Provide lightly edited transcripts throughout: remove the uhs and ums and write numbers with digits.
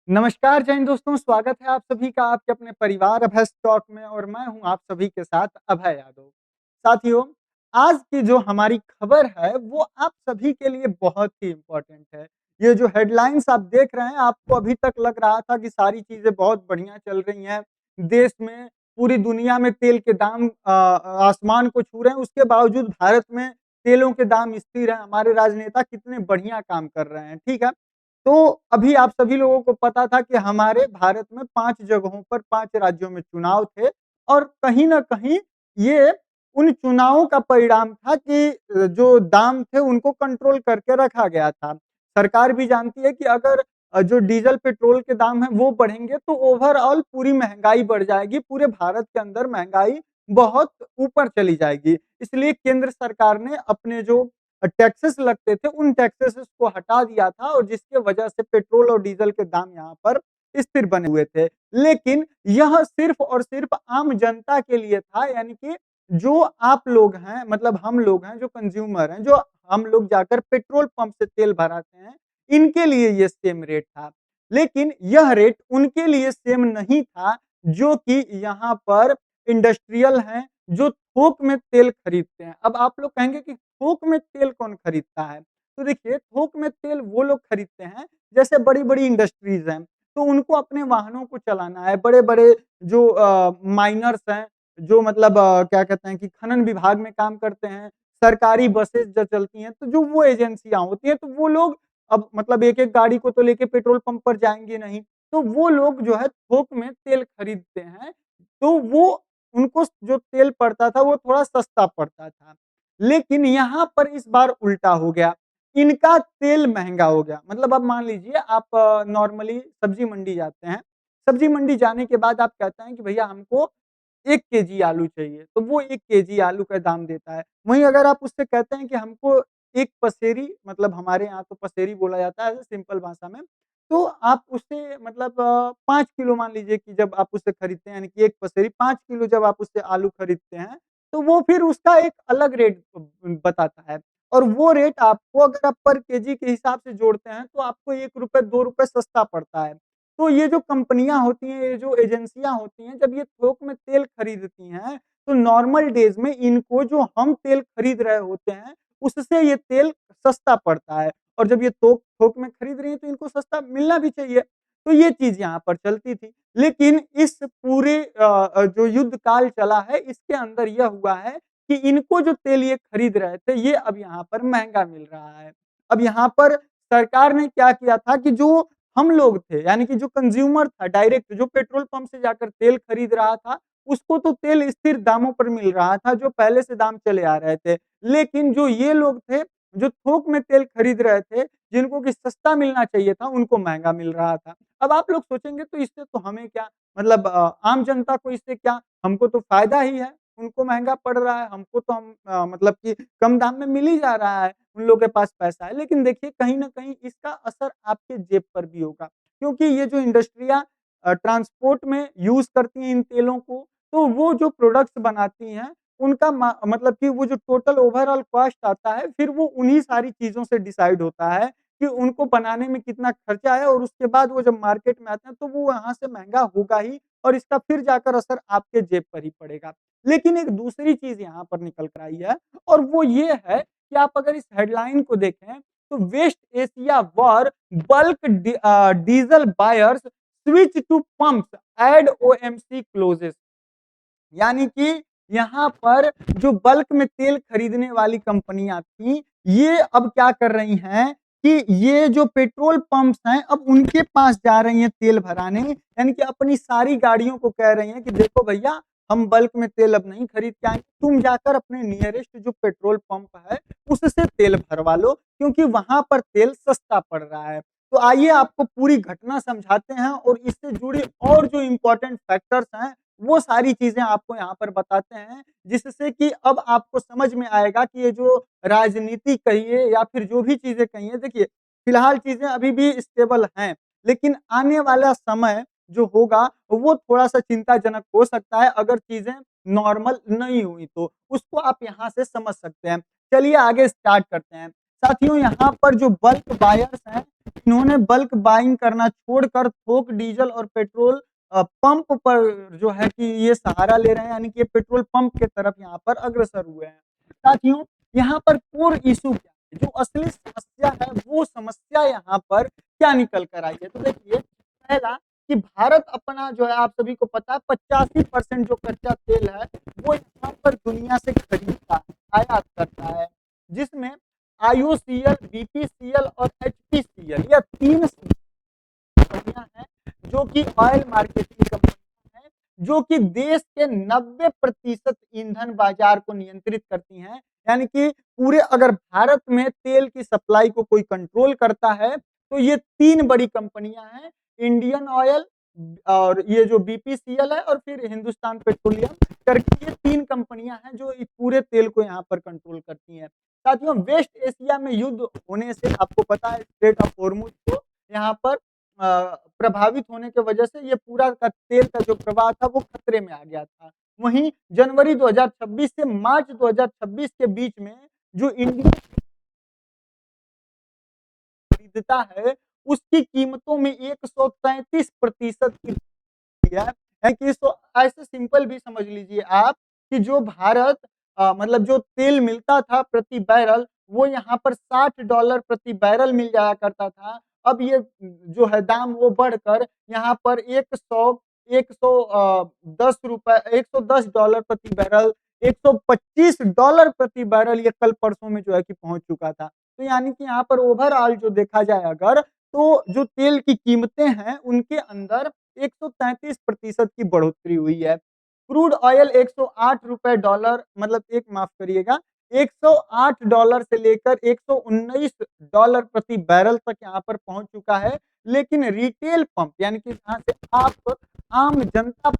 नमस्कार जैन दोस्तों, स्वागत है आप सभी का आपके अपने परिवार अभय स्टॉक में और मैं हूं आप सभी के साथ अभय यादव। साथियों, आज की जो हमारी खबर है वो आप सभी के लिए बहुत ही इम्पोर्टेंट है। ये जो हेडलाइंस आप देख रहे हैं, आपको अभी तक लग रहा था कि सारी चीज़ें बहुत बढ़िया चल रही हैं। देश में, पूरी दुनिया में तेल के दाम आसमान को छू रहे हैं, उसके बावजूद भारत में तेलों के दाम स्थिर हैं। हमारे राजनेता कितने बढ़िया काम कर रहे हैं, ठीक है? तो अभी आप सभी लोगों को पता था कि हमारे भारत में 5 जगहों पर 5 राज्यों में चुनाव थे और कहीं न कहीं ये उन चुनावों का परिणाम था कि जो दाम थे उनको कंट्रोल करके रखा गया था। सरकार भी जानती है कि अगर जो डीज़ल, पेट्रोल के दाम हैं वो बढ़ेंगे तो ओवरऑल पूरी महँगाई बढ़ जाएगी, पूरे भारत के अंदर महँगाई बहुत ऊपर चली जाएगी। इसलिए केंद्र सरकार ने अपने जो टैक्सेस लगते थे, उन टैक्सेस को हटा दिया था और जिसकी वजह से पेट्रोल और डीज़ल के दाम यहाँ पर स्थिर बने हुए थे। लेकिन यह सिर्फ़ और सिर्फ़ आम जनता के लिए था, यानी कि जो आप लोग हैं, मतलब हम लोग हैं, जो कंज़्यूमर हैं, जो हम लोग जाकर पेट्रोल पंप से तेल भराते हैं, इनके लिए ये सेम रेट था। लेकिन यह रेट उनके लिए सेम नहीं था, जो कि यहाँ पर इंडस्ट्रियल हैं, जो थोक में तेल खरीदते हैं। अब आप लोग कहेंगे कि थोक में तेल कौन खरीदता है? तो देखिए, थोक में तेल वो लोग खरीदते हैं, जैसे बड़ी-बड़ी इंडस्ट्रीज़ हैं, तो उनको अपने वाहनों को चलाना है। बड़े-बड़े जो माइनर्स हैं, जो मतलब क्या कहते हैं कि खनन विभाग में काम करते हैं, सरकारी बसेज़ जो चलती हैं, तो जो वो एजेंसियाँ होती हैं, तो वो लोग अब मतलब एक-एक गाड़ी को तो लेके पेट्रोल पंप पर जाएँगे नहीं, तो वो लोग जो है थोक में तेल खरीदते हैं, तो वो उनको जो तेल पड़ता था, वो थोड़ा सस्ता पड़ता था। लेकिन यहाँ पर इस बार उल्टा हो गया। इनका तेल महँगा हो गया। मतलब अब मान लीजिए आप नॉर्मली सब्ज़ी मंडी जाते हैं। सब्ज़ी मंडी जाने के बाद आप कहते हैं कि भैया हमको 1 केजी आलू चाहिए, तो वो 1 केजी आलू का दाम देता है। वहीं अगर आप उससे कहते हैं कि हमको 1 पसेरी, मतलब हमारे यहाँ तो पसेरी बोला जाता है सिंपल भाषा में, तो आप उससे मतलब 5 किलो मान लीजिए कि जब आप उससे खरीदते हैं, यानी कि 1 पसेरी 5 किलो जब आप उससे आलू खरीदते हैं, तो वो फिर उसका एक अलग रेट बताता है और वो रेट आपको अगर आप पर केजी के हिसाब से जोड़ते हैं, तो आपको ₹1 ₹2 सस्ता पड़ता है। तो ये जो कंपनियाँ होती हैं, ये जो एजेंसियाँ होती हैं, जब ये थोक में तेल खरीदती हैं, तो नॉर्मल डेज़ में इनको जो हम तेल खरीद रहे होते हैं, उससे ये तेल सस्ता पड़ता है और जब ये थोक थोक में खरीद रही हैं, तो इनको सस्ता मिलना भी चाहिए। तो ये चीज़ यहाँ पर चलती थी। लेकिन इस पूरे जो युद्ध काल चला है, इसके अंदर यह हुआ है कि इनको जो तेल ये खरीद रहे थे, ये अब यहाँ पर महँगा मिल रहा है। अब यहाँ पर सरकार ने क्या किया था कि जो हम लोग थे, यानी कि जो कंज़्यूमर था डायरेक्ट, जो पेट्रोल पंप से जाकर तेल खरीद रहा था, उसको तो तेल स्थिर दामों पर मिल रहा था, जो पहले से दाम चले आ रहे थे। लेकिन जो ये लोग थे, जो थोक में तेल खरीद रहे थे, जिनको कि सस्ता मिलना चाहिए था, उनको महँगा मिल रहा था। अब आप लोग सोचेंगे तो इससे तो हमें क्या, मतलब आम जनता को इससे क्या, हमको तो फ़ायदा ही है, उनको महँगा पड़ रहा है, हमको तो मतलब कि कम दाम में मिल ही जा रहा है, उन लोगों के पास पैसा है। लेकिन देखिए, कहीं न कहीं इसका असर आपके जेब पर भी होगा, क्योंकि ये जो इंडस्ट्रियाँ ट्रांसपोर्ट में यूज़ करती हैं इन तेलों को, तो वो जो प्रोडक्ट्स बनाती हैं, उनका मतलब कि वो जो टोटल ओवरऑल कॉस्ट आता है, फिर वो उन्हीं सारी चीज़ों से डिसाइड होता है कि उनको बनाने में कितना खर्चा आया और उसके बाद वो जब मार्केट में आते हैं, तो वो वहाँ से महँगा होगा ही और इसका फिर जाकर असर आपके जेब पर ही पड़ेगा। लेकिन एक दूसरी चीज़ यहाँ पर निकल कर आई है और वो ये है कि आप अगर इस हेडलाइन को देखें, तो West Asia war bulk diesel buyers switch to pumps add OMC closes. यानी कि यहाँ पर जो बल्क में तेल खरीदने वाली कंपनियाँ थीं, ये अब क्या कर रही हैं कि ये जो पेट्रोल पंप्स हैं, अब उनके पास जा रही हैं तेल भराने, यानी कि अपनी सारी गाड़ियों को कह रही हैं कि देखो भैया, हम बल्क में तेल अब नहीं खरीद के आएँगे, तुम जाकर अपने नियरेस्ट जो पेट्रोल पंप है, उससे तेल भरवा लो, क्योंकि वहाँ पर तेल सस्ता पड़ रहा है। तो आइए आपको पूरी घटना समझाते हैं और इससे जुड़ी और जो इम्पोर्टेंट फैक्टर्स हैं, वो सारी चीज़ें आपको यहाँ पर बताते हैं, जिससे कि अब आपको समझ में आएगा कि ये जो राजनीति कहिए या फिर जो भी चीज़ें कहिए, देखिए, फिलहाल चीज़ें अभी भी स्टेबल हैं, लेकिन आने वाला समय जो होगा, वो थोड़ा-सा चिंताजनक हो सकता है, अगर चीज़ें नॉर्मल नहीं हुई तो। उसको आप यहाँ से समझ सकते हैं। चलिए आगे स्टार्ट करते हैं। साथियों, यहाँ पर जो बल्क बायर्स हैं, इन्होंने बल्क बाइंग करना छोड़कर थोक डीजल और पेट्रोल पंप पर जो है कि ये सहारा ले रहे हैं, यानी कि ये पेट्रोल पंप की तरफ यहाँ पर अग्रसर हुए हैं। साथियों, यहाँ पर कोर इश्यू क्या है? जो असली समस्या है, वो समस्या यहाँ पर क्या निकल कर आई है? तो देखिए, पहला कि भारत अपना जो है आप सभी को पता है 85% जो कच्चा तेल है, वो यहाँ पर दुनिया से खरीदता है, आयात करता है, जिसमें आईओसीएल, बीपीसीएल और एचपीसीएल यह 3 कंपनियां हैं जो कि ऑयल मार्केटिंग कंपनियां हैं, जो कि देश के 90% ईंधन बाजार को नियंत्रित करती हैं। यानी कि पूरे अगर भारत में तेल की सप्लाई को कोई कंट्रोल करता है, तो ये 3 बड़ी कंपनियां हैं, इंडियन ऑयल और ये जो बीपीसीएल है और फिर हिंदुस्तान पेट्रोलियम करके ये 3 कंपनियां हैं जो इस पूरे तेल को यहाँ पर कंट्रोल करती हैं। साथियों, वेस्ट एशिया में युद्ध होने से आपको पता है स्ट्रेट ऑफ हॉर्मुज को यहाँ पर प्रभावित होने की वजह से ये पूरा का तेल का जो प्रवाह था वो खतरे में आ गया था। वहीं जनवरी 2026 से मार्च 2026 के बीच में जो इंडिया खरीदता है, उसकी कीमतों में 133% की दिया है कि इसको ऐसे सिंपल भी समझ लीजिए आप कि जो भारत मतलब जो तेल मिलता था प्रति बैरल, वो यहाँ पर $60 प्रति बैरल मिल जाया करता था। अब ये जो है दाम वो बढ़कर यहाँ पर 110 रुपए, $110 प्रति बैरल, $125 प्रति बैरल ये कल परसों में जो है कि पहुंच चुका था। तो यानी कि यहाँ पर ओवरऑल जो देखा जाए अगर, तो जो तेल की कीमतें हैं उनके अंदर 133% की बढ़ोतरी हुई है। क्रूड ऑयल $108 मतलब एक माफ करिएगा, $108 से लेकर $119 प्रति बैरल तक यहाँ पर पहुंच चुका है। लेकिन रिटेल पंप यानी कि जहाँ से आप आम जनता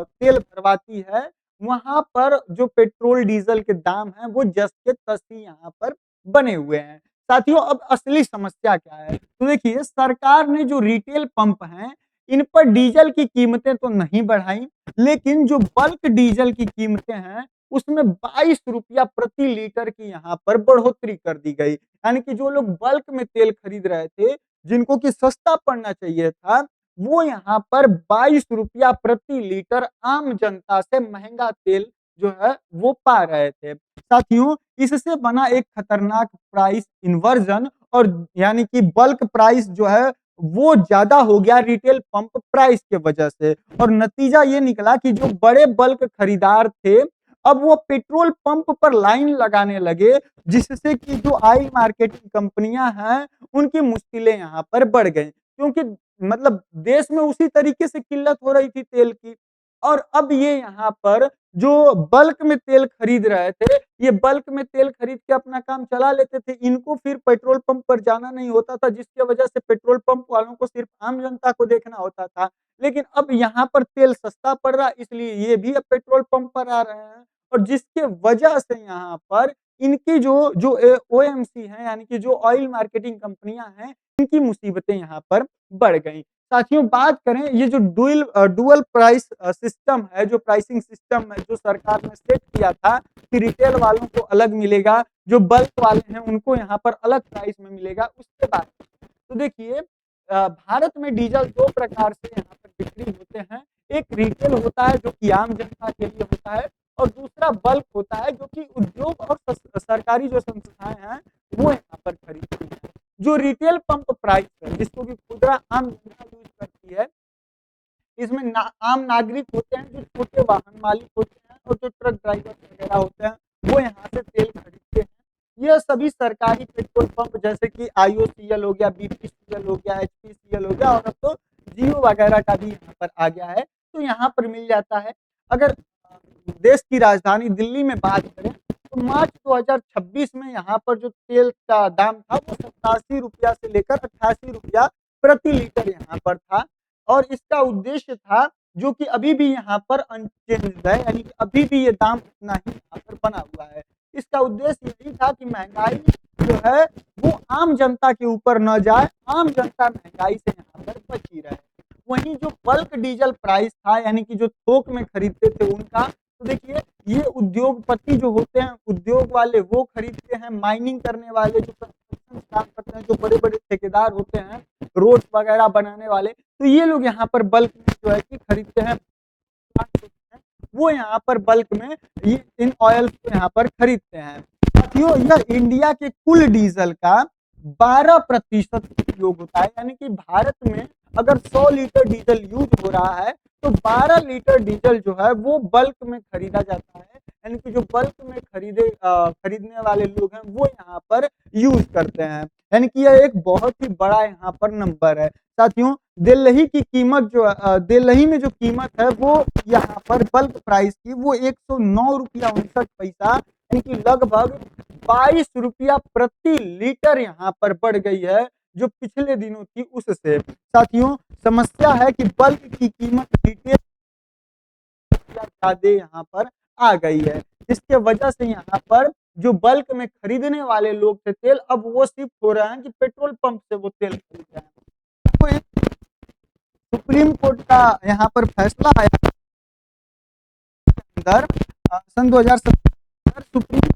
तेल भरवाती है, वहाँ पर जो पेट्रोल डीजल के दाम हैं वो जस के तस ही यहाँ पर बने हुए हैं। साथियों, अब असली समस्या क्या है? तो देखिए, सरकार ने जो रिटेल पंप हैं, इन पर डीजल की कीमतें तो नहीं बढ़ाई, लेकिन जो बल्क डीजल की कीमतें हैं, उसमें ₹22 प्रति लीटर की यहाँ पर बढ़ोतरी कर दी गई। यानी कि जो लोग बल्क में तेल खरीद रहे थे, जिनको कि सस्ता पड़ना चाहिए था, वो यहाँ पर ₹22 प्रति लीटर आम जनता से महंगा तेल जो है वो पा रहे थे। साथियों, इससे बना एक खतरनाक प्राइस इन्वर्जन और यानी कि बल्क प्राइस जो है वो ज़्यादा हो गया रिटेल पंप प्राइस के वजह से, और नतीजा ये निकला कि जो बड़े बल्क खरीदार थे, अब वो पेट्रोल पंप पर लाइन लगाने लगे, जिससे कि जो ऑयल मार्केटिंग कंपनियां हैं, उनकी मुश्किलें यहाँ पर बढ़ गई। क्योंकि मतलब देश में उसी तरीके से किल्लत हो रही थी तेल की, और अब ये यहाँ पर जो बल्क में तेल खरीद रहे थे, ये बल्क में तेल खरीद के अपना काम चला लेते थे। इनको फिर पेट्रोल पंप पर जाना नहीं होता था, जिसकी वजह से पेट्रोल पंप वालों को सिर्फ आम जनता को देखना होता था। लेकिन अब यहाँ पर तेल सस्ता पड़ रहा है, इसलिए ये भी अब पेट्रोल पंप पर आ रहे हैं, और जिसके वजह से यहाँ पर इनकी जो जो ओएमसी है, यानी कि जो ऑयल मार्केटिंग कंपनियां हैं, इनकी मुसीबतें यहाँ पर बढ़ गई। साथियों, बात करें ये जो डुअल प्राइस सिस्टम है, जो प्राइसिंग सिस्टम है जो सरकार ने सेट किया था कि रिटेल वालों को अलग मिलेगा, जो बल्क वाले हैं उनको यहाँ पर अलग प्राइस में मिलेगा, उसके बाद तो देखिए भारत में डीजल 2 प्रकार से यहाँ पर बिक्री होते हैं। एक रिटेल होता है जो कि आम जनता के लिए होता है, और दूसरा बल्क होता है जो कि उद्योग और सरकारी जो संस्थाएं हैं वो यहाँ पर खरीदती हैं। जो रिटेल पंप प्राइस है, जिसको कि खुदरा आम जनता यूज करती है, इसमें आम नागरिक होते हैं, जो छोटे वाहन मालिक होते हैं और जो ट्रक ड्राइवर वगैरह होते हैं, वो यहाँ से तेल खरीदते हैं। यह सभी सरकारी पेट्रोल पंप जैसे कि आईओसीएल हो गया, बीपीसीएल हो गया, एचपीसीएल हो गया, और अब तो जियो वगैरह का भी यहाँ पर आ गया है, तो यहाँ पर मिल जाता है। अगर देश की राजधानी दिल्ली में बात करें, तो मार्च 2026 में यहाँ पर जो तेल का दाम था वो ₹87 से लेकर ₹88 प्रति लीटर यहाँ पर था, और इसका उद्देश्य था जो कि अभी भी यहाँ पर अनचेंज्ड है, यानी कि अभी भी ये दाम उतना ही यहाँ पर बना हुआ है। इसका उद्देश्य यही था कि महंगाई जो है वो आम जनता के ऊपर न जाए, आम जनता महंगाई से यहाँ पर बची रहे। वहीं जो बल्क डीजल प्राइस था, यानी कि जो थोक में खरीदते थे उनका, तो देखिए ये उद्योगपति जो होते हैं, उद्योग वाले वो खरीदते हैं, माइनिंग करने वाले जो कंस्ट्रक्शन काम करते हैं, जो बड़े-बड़े ठेकेदार होते हैं, रोड्स वगैरह बनाने वाले, तो ये लोग यहाँ पर बल्क में जो है कि खरीदते हैं, वो यहाँ पर बल्क में ये इन ऑयल्स को यहाँ पर खरीदते हैं। साथियों, यह इंडिया के कुल डीजल का 12% उपयोग होता है, यानी कि भारत में अगर 100 लीटर डीजल यूज हो रहा है तो 12 लीटर डीजल जो है वो बल्क में खरीदा जाता है, यानी कि जो बल्क में खरीदने वाले लोग हैं वो यहाँ पर यूज करते हैं, यानी कि यह एक बहुत ही बड़ा यहाँ पर नंबर है। साथियों, दिल्ली की कीमत जो दिल्ली में जो कीमत है वो यहाँ पर बल्क प्राइस की वो 109 रुपया 59 पैसा, यानी कि लगभग 22 रुपया प्रति लीटर यहाँ पर बढ़ गई है, जो पिछले दिनों थी उससे। साथियों, समस्या है कि बल्क की कीमत रिटेल ज्यादा यहाँ पर आ गई है, जिसके वजह से यहाँ पर जो बल्क में खरीदने वाले लोग थे तेल, अब वो शिफ्ट हो रहे हैं कि पेट्रोल पंप से वो तेल खरीद रहे हैं। तो एक सुप्रीम कोर्ट का यहाँ पर फैसला आया अंदर सन 2017 सुप्रीम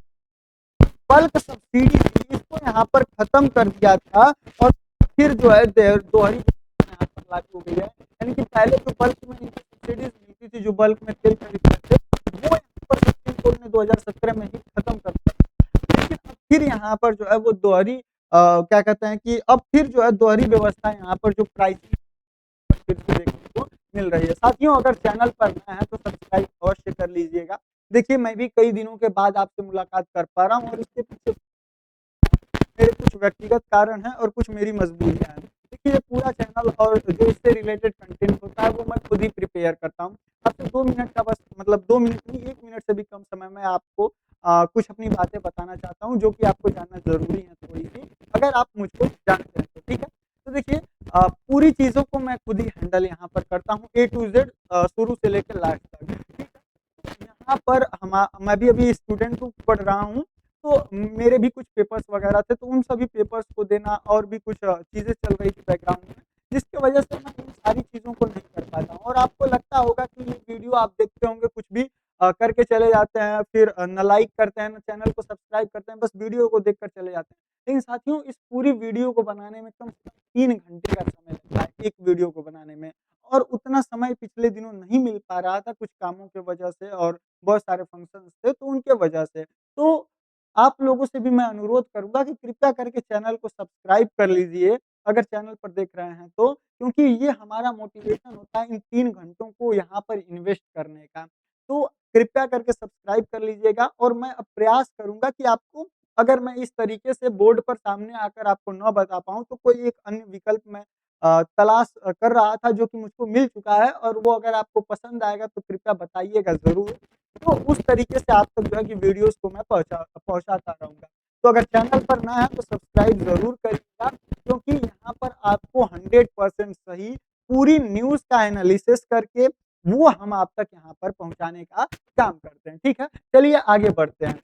बल्क सब्सिडी थी इसको यहाँ पर खत्म कर दिया था, और फिर जो है दोहरी यहाँ पर लागू हो गई है, यानी कि पहले जो बल्क में सब्सिडीज मिलती थी, जो बल्क में तेल खरीदते थे, वो यहाँ पर सुप्रीम कोर्ट ने 2017 में ही खत्म कर दिया। लेकिन अब फिर यहाँ पर जो है वो दोहरी क्या कहते हैं कि अब फिर जो है दोहरी व्यवस्था यहाँ पर जो प्राइसिंग फिर से देखने को मिल रही है। साथियों, अगर चैनल पर नए हैं तो सब्सक्राइब अवश्य कर लीजिएगा। देखिए, मैं भी कई दिनों के बाद आपसे मुलाकात कर पा रहा हूँ, और इसके पीछे मेरे कुछ व्यक्तिगत कारण हैं और कुछ मेरी मजबूरियां हैं। देखिए, ये पूरा चैनल और जो इससे रिलेटेड कंटेंट होता है वो मैं खुद ही प्रिपेयर करता हूँ। आपसे 2 मिनट का बस, मतलब 2 मिनट नहीं, 1 मिनट से भी कम समय में आपको कुछ अपनी बातें बताना चाहता हूँ, जो कि आपको जानना ज़रूरी है थोड़ी-सी, अगर आप मुझको जानते हैं तो, ठीक है? तो देखिए, पूरी चीज़ों को मैं खुद ही हैंडल यहाँ पर करता हूँ, ए टू ज़ेड, शुरू से लेकर लास्ट तक, ठीक है? यहाँ पर मैं भी अभी स्टूडेंट हूँ, पढ़ रहा हूँ, तो मेरे भी कुछ पेपर्स वगैरह थे, तो उन सभी पेपर्स को देना और भी कुछ चीज़ें चल रही थी बैकग्राउंड में, जिसकी वजह से मैं इन सारी चीज़ों को नहीं कर पाता हूँ। और आपको लगता होगा कि ये वीडियो आप देखते होंगे, कुछ भी करके चले जाते हैं, फिर ना लाइक करते हैं, ना चैनल को सब्सक्राइब करते हैं, बस वीडियो को देखकर चले जाते हैं। लेकिन साथियों, इस पूरी वीडियो को बनाने में कम से कम 3 घंटे का समय लगता है, एक वीडियो को बनाने में, और उतना समय पिछले दिनों नहीं मिल पा रहा था कुछ कामों की वजह से, और बहुत सारे फंक्शंस थे तो उनके वजह से। तो आप लोगों से भी मैं अनुरोध करूँगा कि कृपया करके चैनल को सब्सक्राइब कर लीजिए, अगर चैनल पर देख रहे हैं तो, क्योंकि ये हमारा मोटिवेशन होता है इन 3 घंटों को यहाँ पर इन्वेस्ट करने का। तो कृपया करके सब्सक्राइब कर लीजिएगा, और मैं अब प्रयास करूँगा कि आपको, अगर मैं इस तरीके से बोर्ड पर सामने आकर आपको ना बता पाऊँ, तो कोई एक अन्य विकल्प मैं तलाश कर रहा था, जो कि मुझको मिल चुका है, और वो अगर आपको पसंद आएगा तो कृपया बताइएगा ज़रूर। तो उस तरीके से आप तक जो है कि वीडियोज़ को मैं पहुँचाता रहूँगा। तो अगर चैनल पर नया है तो सब्सक्राइब ज़रूर करिएगा, क्योंकि यहाँ पर आपको 100% सही पूरी न्यूज़ का एनालिसिस करके वो हम आप तक यहाँ पर पहुँचाने का काम करते हैं, ठीक है? चलिए आगे बढ़ते हैं।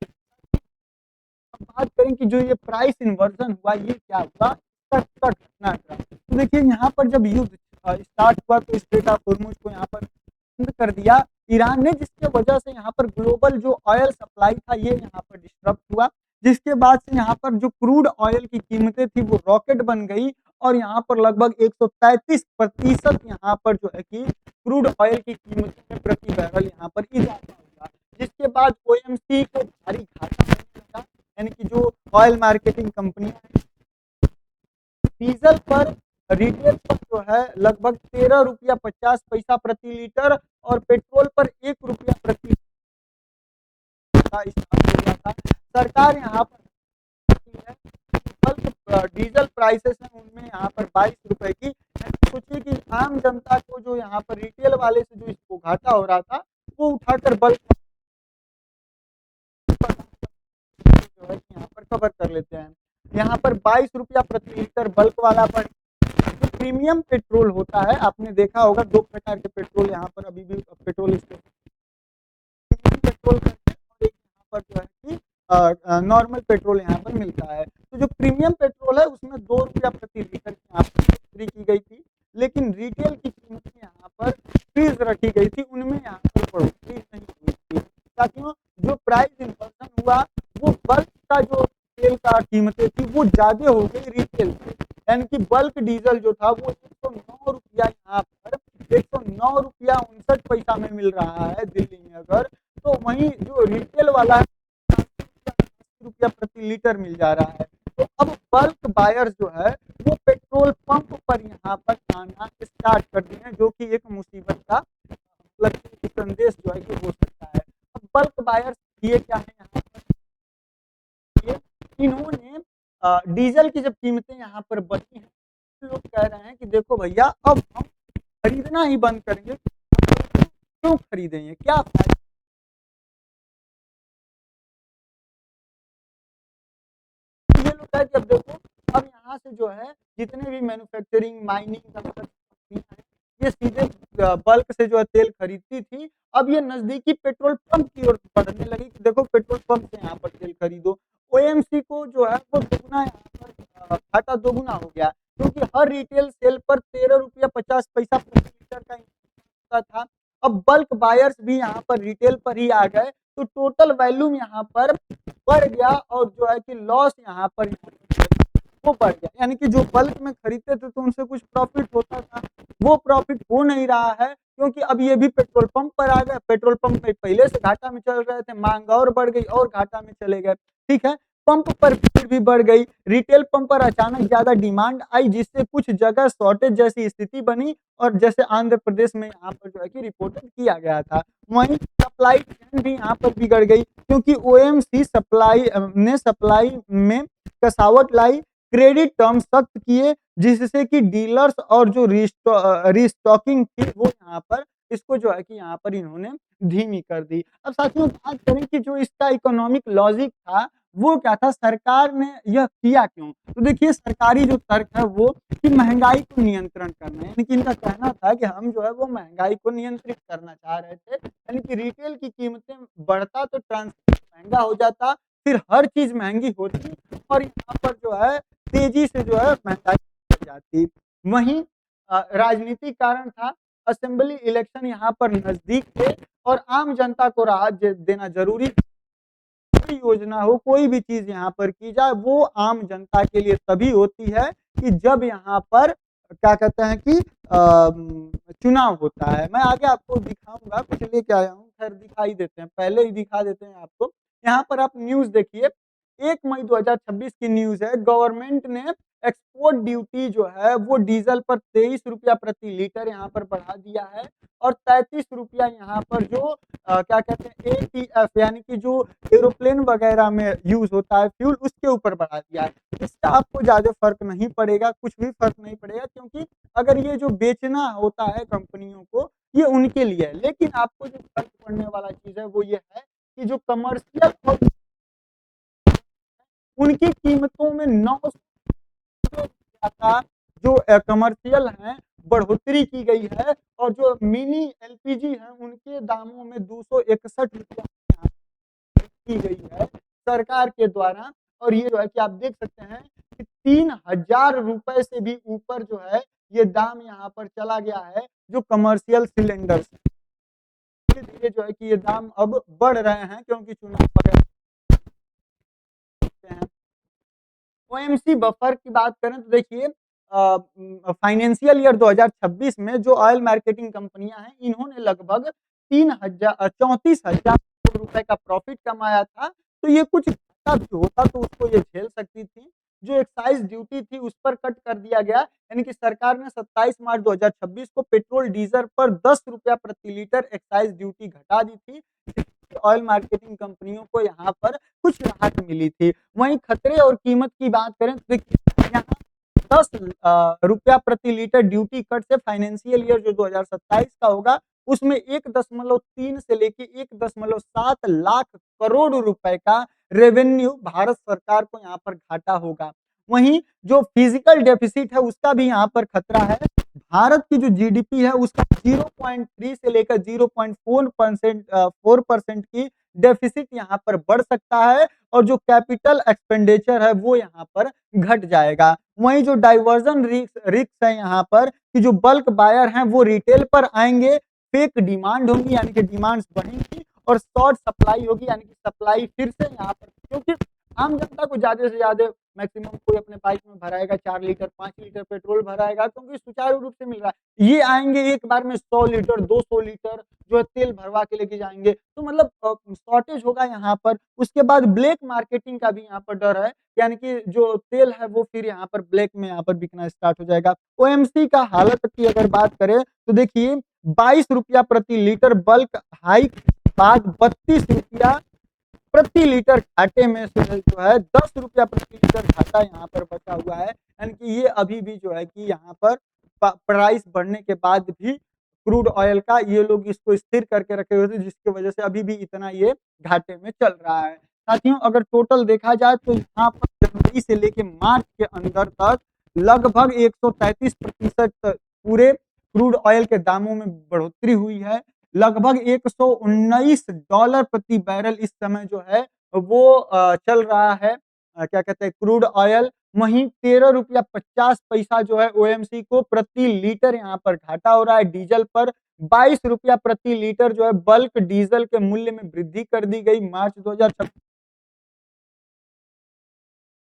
अब बात करें कि जो ये प्राइस इन्वर्जन हुआ, ये क्या हुआ? इसका घटनाक्रम। तो देखिए, यहाँ पर जब युद्ध स्टार्ट हुआ तो स्ट्रेट ऑफ हॉर्मुज़ को यहाँ पर बंद कर दिया ईरान ने, जिसके वजह से यहाँ पर ग्लोबल जो ऑयल सप्लाई था ये यहाँ पर डिस्टर्ब हुआ। जिसके बाद से यहाँ पर जो क्रूड ऑयल की कीमतें थी वो रॉकेट बन गई, और यहाँ पर लगभग 133% यहाँ पर जो है कि क्रूड ऑयल की कीमतों में प्रति बैरल यहाँ पर इजाफा हुआ। जिसके बाद ओएमसी को भारी घाटा होने लगा, यानी कि जो ऑयल मार्केटिंग कंपनियां हैं, डीजल पर रिटेल पर जो है लगभग 13 रुपया 50 पैसा प्रति लीटर, और पेट्रोल पर 1 रुपया प्रति स्टार्ट हो गया था। सरकार यहाँ पर डीजल प्राइसेस हैं उनमें यहाँ पर 22 रुपए की। सोचिए कि आम जनता को जो यहाँ पर रिटेल वाले से जो इसको घाटा हो रहा था, वो उठाकर बल्क जो है यहाँ पर कवर कर लेते हैं। यहाँ पर 22 रुपया प्रति लीटर बल्क वाला पर जो प्रीमियम पेट्रोल होता है, आपने देखा होगा 2 प्रकार के पेट्रोल यहाँ पर अभी भी पेट्रोल पेट्रोल करते हैं, और एक यहाँ पर जो है कि नॉर्मल पेट्रोल यहाँ पर मिलता है। तो जो प्रीमियम पेट्रोल है उसमें 2 रुपया प्रति लीटर की यहाँ पर बिक्री की गई थी, लेकिन रिटेल की कीमतें यहाँ पर फ्रीज रखी गई थी, उनमें यहाँ पर बढ़ोतरी नहीं हुई थी। साथियों, जो प्राइस इन्फ्लेशन हुआ वो बल्क का जो तेल का कीमतें थी वो ज़्यादा हो गई रिटेल से, यानी कि बल्क डीजल जो था वो 109 रुपया यहाँ पर 109 रुपया 59 पैसा में मिल रहा है दिल्ली में अगर, तो वहीं जो रिटेल वाला है 80 रुपया प्रति लीटर मिल जा रहा है। तो अब बल्क बायर्स जो है वो पेट्रोल पंप पर यहाँ पर आना स्टार्ट कर दिए हैं, जो कि एक मुसीबत का मतलब संदेश जो है कि हो सकता है। अब बल्क बायर्स ये क्या है यहाँ पर, ये इन्होंने डीजल की जब कीमतें यहाँ पर बढ़ी हैं, लोग कह रहे हैं कि देखो भैया अब हम खरीदना ही बंद करेंगे, क्यों खरीदेंगे, क्या फायदा। ये लोग कह कि अब देखो अब यहाँ से जो है जितने भी मैन्युफैक्चरिंग माइनिंग कंपनियां हैं ये सीधे बल्क से जो है तेल खरीदती थी, अब ये नजदीकी पेट्रोल पंप की ओर बढ़ने लगी कि देखो पेट्रोल पंप से यहाँ पर तेल खरीदो। ओएमसी को जो है वो दोगुना यहाँ पर घाटा दोगुना हो गया, क्योंकि हर रिटेल सेल पर 13 रुपया 50 पैसा प्रति लीटर का होता था। अब बल्क बायर्स भी यहाँ पर रिटेल पर ही आ गए, तो टोटल वैल्यूम यहाँ पर बढ़ गया और जो है कि लॉस यहाँ पर वो बढ़ गया, यानी कि जो बल्क में खरीदते थे तो उनसे कुछ प्रॉफिट होता था, वो प्रॉफिट हो नहीं रहा है, क्योंकि अब ये भी पेट्रोल पंप पर आ गए। पेट्रोल पंप में पहले से घाटा में चल रहे थे, मांग और बढ़ गई और घाटा में चले गए। ठीक है, पंप पर भीड़ भी बढ़ गई, रिटेल पंप पर अचानक ज्यादा डिमांड आई, जिससे कुछ जगह शॉर्टेज जैसी स्थिति बनी, और जैसे आंध्र प्रदेश में यहाँ पर जो है कि रिपोर्टेड किया गया था। वहीं सप्लाई चेन भी यहाँ पर बिगड़ गई, क्योंकि ओएमसी सप्लाई में कसावट लाई, क्रेडिट टर्म सख्त किए, जिससे कि डीलर्स और जो रिस्टॉकिंग थी वो यहाँ पर इसको जो है कि यहाँ पर इन्होंने धीमी कर दी। अब साथियों बात करें कि जो इसका इकोनॉमिक लॉजिक था वो क्या था, सरकार ने यह किया क्यों, तो देखिए सरकारी जो तर्क है वो कि महंगाई को नियंत्रण करना है, यानी कि इनका कहना था कि हम जो है वो महंगाई को नियंत्रित करना चाह रहे थे, यानी कि रिटेल की कीमतें बढ़ता तो ट्रांसपोर्ट महंगा हो जाता, फिर हर चीज महंगी होती और यहाँ पर जो है तेजी से जो है महंगाई बढ़ जाती। वहीं राजनीतिक कारण था, असेंबली इलेक्शन यहाँ पर नजदीक थे और आम जनता को राहत देना जरूरी, कोई योजना हो कोई भी चीज यहाँ पर की जाए वो आम जनता के लिए तभी होती है कि जब यहाँ पर क्या कहते हैं कि चुनाव होता है। मैं आगे आपको दिखाऊंगा, कुछ लेके आया हूँ, खैर दिखाई देते हैं, पहले ही दिखा देते हैं आपको। यहाँ पर आप न्यूज देखिए, 1 मई 2026 की न्यूज है, गवर्नमेंट ने एक्सपोर्ट ड्यूटी जो है वो डीजल पर 23 रुपया प्रति लीटर यहाँ पर बढ़ा दिया है, और 33 रुपया यहाँ पर जो क्या कहते हैं एटीएफ यानी कि जो एरोप्लेन वगैरह में यूज होता है फ्यूल, उसके ऊपर बढ़ा दिया है। इससे आपको ज्यादा फर्क नहीं पड़ेगा, कुछ भी फर्क नहीं पड़ेगा, क्योंकि अगर ये जो बेचना होता है कंपनियों को ये उनके लिए है, लेकिन आपको जो फर्क पड़ने वाला चीज है वो ये है कि जो कमर्शियल और उनकी कीमतों में 9 का जो कमर्शियल हैं बढ़ोतरी की गई है, और जो मिनी एलपीजी है उनके दामों में 261 रुपया की गई है सरकार के द्वारा। और ये जो है कि आप देख सकते हैं कि 3000 रुपए से भी ऊपर जो है ये दाम यहाँ पर चला गया है जो कमर्शियल सिलेंडर। धीरे धीरे जो है कि ये दाम अब बढ़ रहे हैं, क्योंकि चुनाव वगैरह हैं। ओएमसी बफर की बात करें तो देखिए फाइनेंशियल ईयर 2026 में जो ऑयल मार्केटिंग कंपनियां हैं इन्होंने लगभग 34,000 करोड़ रुपए का प्रॉफिट कमाया था, तो ये कुछ घाटा भी होता तो उसको ये झेल सकती थी। जो एक्साइज ड्यूटी थी उस पर कट कर दिया गया, यानी कि सरकार ने 27 मार्च 2026 को पेट्रोल डीजल पर 10 रुपया प्रति लीटर एक्साइज ड्यूटी घटा दी थी, ऑयल मार्केटिंग कंपनियों को यहाँ पर कुछ राहत मिली थी। वहीं खतरे और कीमत की बात करें तो देखिए यहाँ 10 रुपया प्रति लीटर ड्यूटी कट से फाइनेंशियल ईयर जो 2027 का होगा उसमें 1.3 से लेके 1.7 लाख करोड़ रुपए का रेवेन्यू भारत सरकार को यहाँ पर घाटा होगा। वहीं जो फिजिकल डेफिसिट है उसका भी यहाँ पर खतरा है। भारत की जो जीडीपी है उसका 0.3 से लेकर 0.4% की डेफिसिट यहाँ पर बढ़ सकता है, और जो कैपिटल एक्सपेंडिचर है वो यहाँ पर घट जाएगा। वहीं जो डाइवर्जन रिस्क है यहाँ पर कि जो बल्क बायर हैं वो रिटेल पर आएंगे, फेक डिमांड होगी यानी कि डिमांड्स बढ़ेंगी, और शॉर्ट सप्लाई होगी यानी कि सप्लाई फिर से यहाँ पर, क्योंकि आम जनता को ज्यादा से ज्यादा मैक्सिमम कोई अपने बाइक में भराएगा 4 लीटर 5 लीटर पेट्रोल भराएगा, क्योंकि सुचारू रूप से मिल रहा है। ये आएँगे एक बार में 100 लीटर 200 लीटर जो है तेल भरवा के लेके जाएँगे, तो मतलब शॉर्टेज होगा यहाँ पर। उसके बाद ब्लैक मार्केटिंग का भी यहाँ पर डर है, यानी कि जो तेल है वो फिर यहाँ पर ब्लैक में यहाँ पर बिकना स्टार्ट हो जाएगा। ओएमसी का हालत की अगर बात करें तो देखिए ₹22 प्रति लीटर बल्क हाइक बाद ₹32 प्रति लीटर घाटे में से जो है ₹10 प्रति लीटर घाटा यहाँ पर बचा हुआ है। यानी कि ये अभी भी जो है कि यहाँ पर प्राइस बढ़ने के बाद भी क्रूड ऑयल का ये लोग इसको स्थिर करके रखे हुए थे, जिसकी वजह से अभी भी इतना ये घाटे में चल रहा है। साथियों अगर टोटल देखा जाए तो यहाँ पर जनवरी से लेके मार्च के अंदर तक लगभग 133% पूरे क्रूड ऑयल के दामों में बढ़ोतरी हुई है। लगभग $119 प्रति बैरल इस समय जो है वो चल रहा है क्या कहते हैं क्रूड ऑयल। वहीं ₹13.50 जो है ओएमसी को प्रति लीटर यहाँ पर घाटा हो रहा है। डीजल पर ₹22 प्रति लीटर जो है बल्क डीजल के मूल्य में वृद्धि कर दी गई। मार्च 2026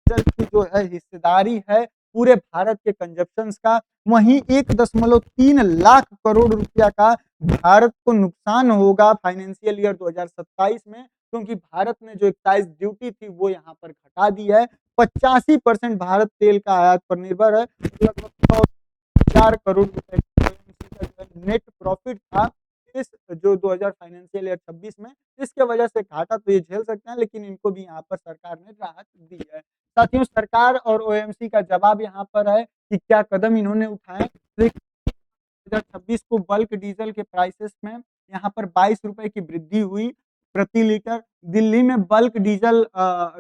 की जो है हिस्सेदारी है पूरे भारत के कंजप्शंस का, वहीं 1.3 लाख करोड़ रुपया का भारत को नुकसान होगा फाइनेंशियल ईयर 2027 में, क्योंकि भारत ने जो एक्साइज ड्यूटी थी वो यहाँ पर घटा दी है। 85% भारत तेल का आयात पर निर्भर है। लगभग 100,000 करोड़ रुपए का नेट प्रॉफिट था इस जो 2000 फाइनेंशियल ईयर 26 में, इसके वजह से घाटा तो ये झेल सकते हैं, लेकिन इनको भी यहाँ पर सरकार ने राहत दी है। साथियों सरकार और ओएमसी का जवाब यहाँ पर है कि क्या कदम इन्होंने उठाए। 2026 को बल्क डीजल के प्राइसेस में यहाँ पर ₹22 की वृद्धि हुई प्रति लीटर। दिल्ली में बल्क डीजल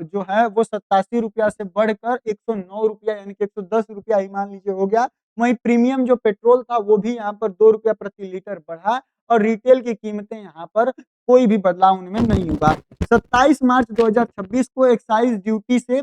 जो है वो ₹87 से बढ़कर ₹109 यानी कि ₹110 ही मान लीजिए हो गया। वहीं प्रीमियम जो पेट्रोल था वो भी यहाँ पर ₹2 प्रति लीटर बढ़ा और रिटेल की कीमतें यहाँ पर कोई भी बदलाव उनमें नहीं हुआ। 27 मार्च 2026 को एक्साइज ड्यूटी से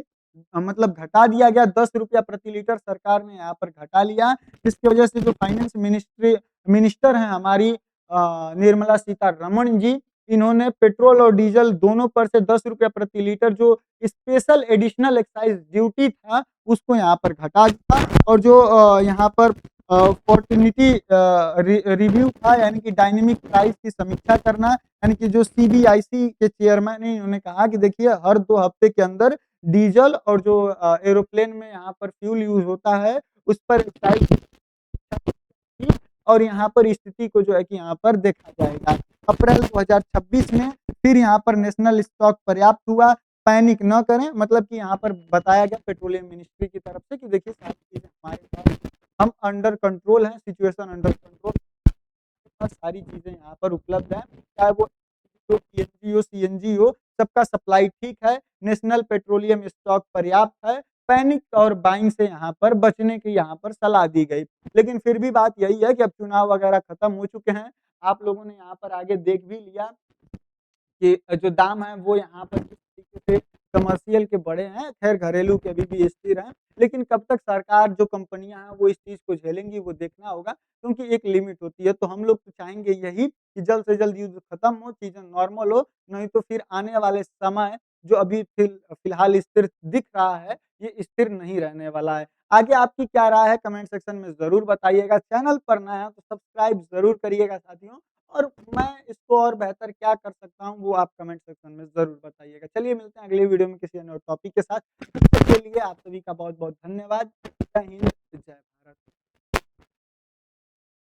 मतलब घटा दिया गया। ₹10 प्रति लीटर सरकार ने यहाँ पर घटा लिया, जिसकी वजह से जो फाइनेंस मिनिस्टर हैं हमारी निर्मला सीतारमण जी, इन्होंने पेट्रोल और डीजल दोनों पर से ₹10 प्रति लीटर जो स्पेशल एडिशनल एक्साइज ड्यूटी था उसको यहाँ पर घटा दिया। और जो यहाँ पर अपॉर्चुनिटी रिव्यू था यानी कि डायनेमिक प्राइस की समीक्षा करना, यानी कि जो सीबीआईसी के चेयरमैन ने इन्होंने कहा कि देखिए हर 2 हफ्ते के अंदर डीजल और जो एरोप्लेन में यहाँ पर फ्यूल यूज़ होता है उस पर एक्साइज और यहाँ पर स्थिति को जो है कि यहाँ पर देखा जाएगा। अप्रैल 2026 में फिर यहाँ पर नेशनल स्टॉक पर्याप्त हुआ, पैनिक न करें, मतलब कि यहाँ पर बताया गया पेट्रोलियम मिनिस्ट्री की तरफ से कि देखिए सारी चीज़ें हमारे पास हम अंडर कंट्रोल हैं, सिचुएशन अंडर कंट्रोल, सारी चीज़ें यहाँ पर उपलब्ध हैं, चाहे वो पीएनजी हो, सीएनजी हो, सबका सप्लाई ठीक है, नेशनल पेट्रोलियम स्टॉक पर्याप्त है, पैनिक और बाइंग से यहाँ पर बचने की यहाँ पर सलाह दी गई। लेकिन फिर भी बात यही है कि अब चुनाव वगैरह खत्म हो चुके हैं, आप लोगों ने यहाँ पर आगे देख भी लिया कि जो दाम है वो यहाँ पर किस तरीके से कमर्शियल के बड़े हैं, खैर घरेलू के अभी भी स्थिर हैं, लेकिन कब तक सरकार जो कंपनियां हैं वो इस चीज़ को झेलेंगी वो देखना होगा, क्योंकि एक लिमिट होती है। तो हम लोग तो चाहेंगे यही कि जल्द से जल्द युद्ध खत्म हो, चीज़ें नॉर्मल हो, नहीं तो फिर आने वाले समय जो अभी फिलहाल स्थिर दिख रहा है, ये स्थिर नहीं रहने वाला है। आगे आपकी क्या राय है कमेंट सेक्शन में ज़रूर बताइएगा। चैनल पर नया है तो सब्सक्राइब ज़रूर करिएगा साथियों। और मैं इसको और बेहतर क्या कर सकता हूँ वो आप कमेंट सेक्शन में ज़रूर बताइएगा। चलिए मिलते हैं अगले वीडियो में किसी अन्य टॉपिक के साथ। तब तक के लिए आप सभी का बहुत-बहुत धन्यवाद। जय हिंद, जय भारत।